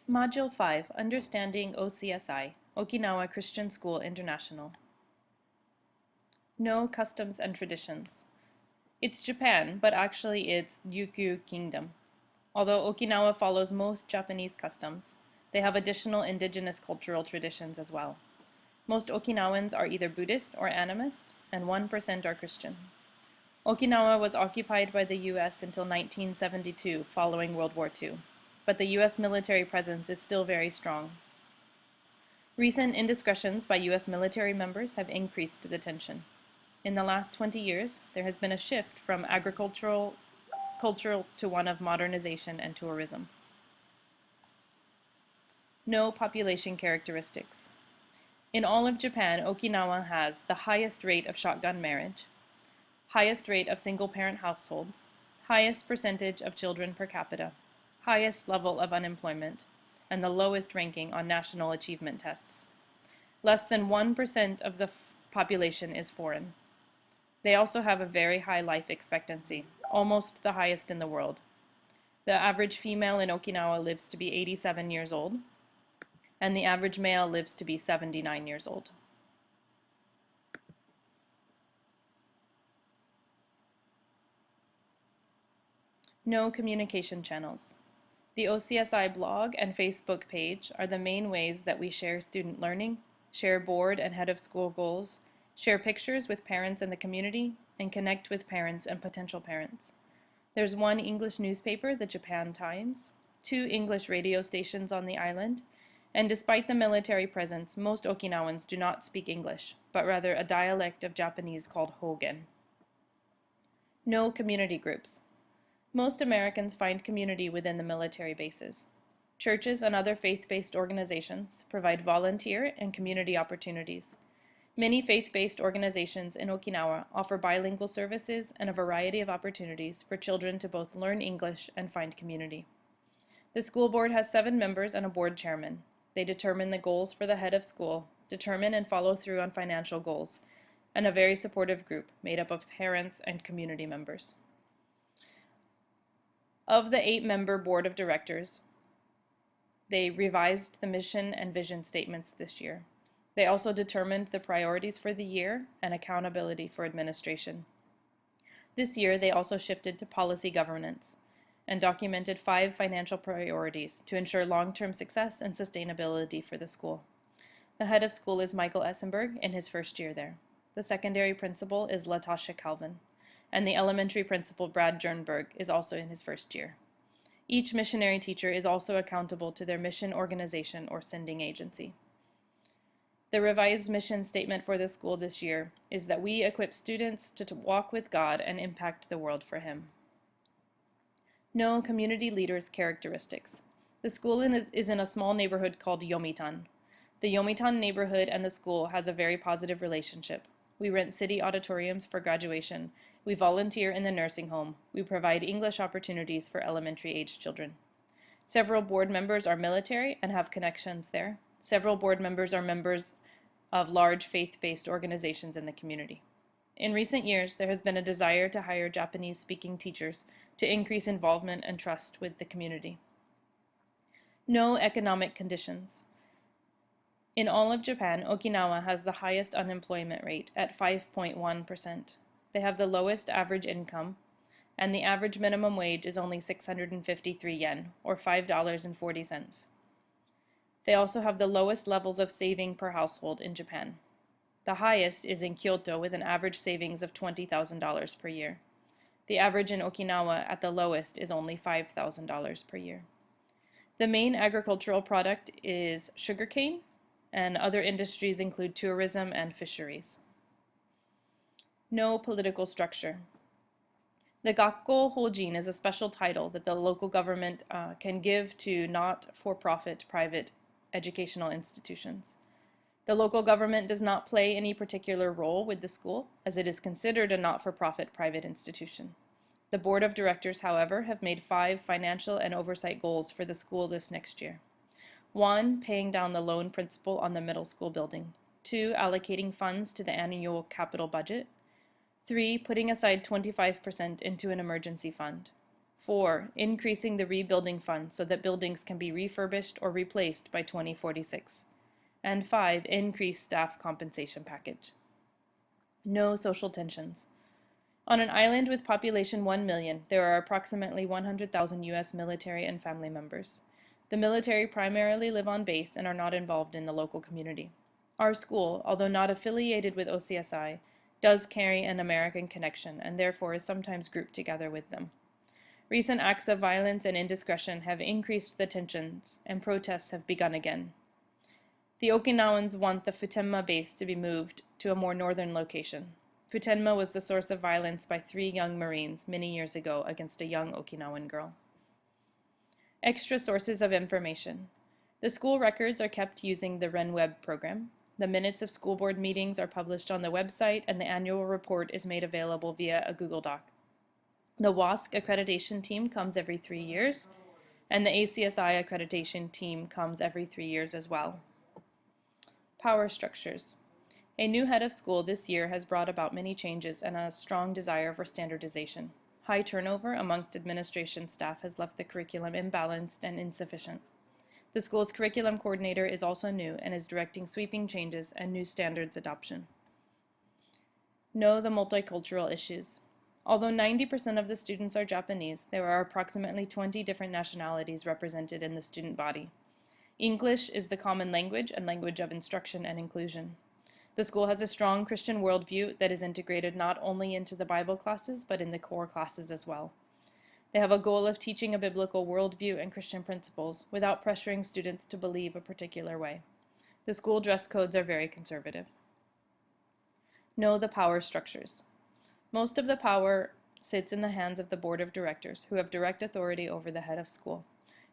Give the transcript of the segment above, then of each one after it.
Module 5, Understanding OCSI, Okinawa Christian School International. No customs and traditions. It's Japan, but actually it's Ryukyu Kingdom. Although Okinawa follows most Japanese customs, they have additional indigenous cultural traditions as well. Most Okinawans are either Buddhist or animist, and 1% are Christian. Okinawa was occupied by the U.S. until 1972, following World War II, but the U.S. military presence is still very strong. Recent indiscretions by U.S. military members have increased the tension. In the last 20 years, there has been a shift from agricultural to one of modernization and tourism. No population characteristics. In all of Japan, Okinawa has the highest rate of shotgun marriage, highest rate of single-parent households, highest percentage of children per capita, highest level of unemployment, and the lowest ranking on national achievement tests. Less than 1% of the population is foreign. They also have a very high life expectancy, almost the highest in the world. The average female in Okinawa lives to be 87 years old, and the average male lives to be 79 years old. No communication channels. The OCSI blog and Facebook page are the main ways that we share student learning, share board and head of school goals, share pictures with parents and the community, and connect with parents and potential parents. There's one English newspaper, the Japan Times, 2 English radio stations on the island, and despite the military presence, most Okinawans do not speak English, but rather a dialect of Japanese called Hogen. No community groups. Most Americans find community within the military bases. Churches and other faith-based organizations provide volunteer and community opportunities. Many faith-based organizations in Okinawa offer bilingual services and a variety of opportunities for children to both learn English and find community. The school board has 7 members and a board chairman. They determine the goals for the head of school, determine and follow through on financial goals, and a very supportive group made up of parents and community members. Of the 8-member board of directors, they revised the mission and vision statements this year. They also determined the priorities for the year and accountability for administration. This year, they also shifted to policy governance and documented 5 financial priorities to ensure long-term success and sustainability for the school. The head of school is Michael Essenberg in his first year there. The secondary principal is Latasha Calvin, and the elementary principal, Brad Jernberg, is also in his first year. Each missionary teacher is also accountable to their mission organization or sending agency. The revised mission statement for the school this year is that we equip students to walk with God and impact the world for Him. No community leaders' characteristics. The school is in a small neighborhood called Yomitan. The Yomitan neighborhood and the school has a very positive relationship. We rent city auditoriums for graduation. We volunteer in the nursing home. We provide English opportunities for elementary-age children. Several board members are military and have connections there. Several board members are members of large faith-based organizations in the community. In recent years, there has been a desire to hire Japanese-speaking teachers to increase involvement and trust with the community. No economic conditions. In all of Japan, Okinawa has the highest unemployment rate at 5.1%. They have the lowest average income, and the average minimum wage is only 653 yen, or $5.40. They also have the lowest levels of saving per household in Japan. The highest is in Kyoto with an average savings of $20,000 per year. The average in Okinawa at the lowest is only $5,000 per year. The main agricultural product is sugarcane, and other industries include tourism and fisheries. No political structure. The Gakko Hojin is a special title that the local government can give to not-for-profit private educational institutions. The local government does not play any particular role with the school, as it is considered a not-for-profit private institution. The board of directors, however, have made 5 financial and oversight goals for the school this next year. 1, paying down the loan principal on the middle school building. 2, allocating funds to the annual capital budget. 3, putting aside 25% into an emergency fund. 4. Increasing the rebuilding fund so that buildings can be refurbished or replaced by 2046. And 5. Increase staff compensation package. No social tensions. On an island with population 1 million, there are approximately 100,000 U.S. military and family members. The military primarily live on base and are not involved in the local community. Our school, although not affiliated with OCSI, does carry an American connection and therefore is sometimes grouped together with them. Recent acts of violence and indiscretion have increased the tensions, and protests have begun again. The Okinawans want the Futenma base to be moved to a more northern location. Futenma was the source of violence by 3 young Marines many years ago against a young Okinawan girl. Extra sources of information. The school records are kept using the RenWeb program. The minutes of school board meetings are published on the website, and the annual report is made available via a Google Doc. The WASC accreditation team comes every 3 years, and the ACSI accreditation team comes every 3 years as well. Power structures. A new head of school this year has brought about many changes and a strong desire for standardization. High turnover amongst administration staff has left the curriculum imbalanced and insufficient. The school's curriculum coordinator is also new and is directing sweeping changes and new standards adoption. Know the multicultural issues. Although 90% of the students are Japanese, there are approximately 20 different nationalities represented in the student body. English is the common language and language of instruction and inclusion. The school has a strong Christian worldview that is integrated not only into the Bible classes, but in the core classes as well. They have a goal of teaching a biblical worldview and Christian principles without pressuring students to believe a particular way. The school dress codes are very conservative. Know the power structures. Most of the power sits in the hands of the board of directors, who have direct authority over the head of school.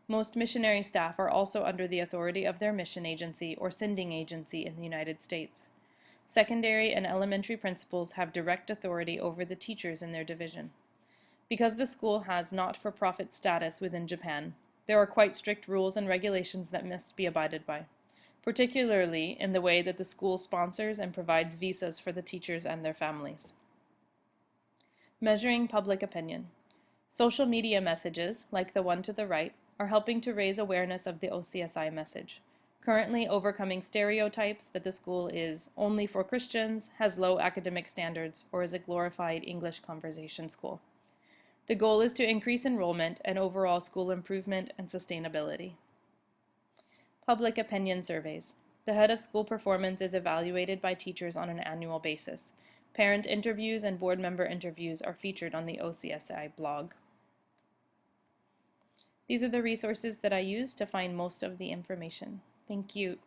Most missionary staff are also under the authority of their mission agency or sending agency in the United States. Secondary and elementary principals have direct authority over the teachers in their division. Because the school has not-for-profit status within Japan, there are quite strict rules and regulations that must be abided by, particularly in the way that the school sponsors and provides visas for the teachers and their families. Measuring public opinion. Social media messages, like the one to the right, are helping to raise awareness of the OCSI message. Currently overcoming stereotypes that the school is only for Christians, has low academic standards, or is a glorified English conversation school. The goal is to increase enrollment and overall school improvement and sustainability. Public opinion surveys. The head of school performance is evaluated by teachers on an annual basis. Parent interviews and board member interviews are featured on the OCSI blog. These are the resources that I use to find most of the information. Thank you.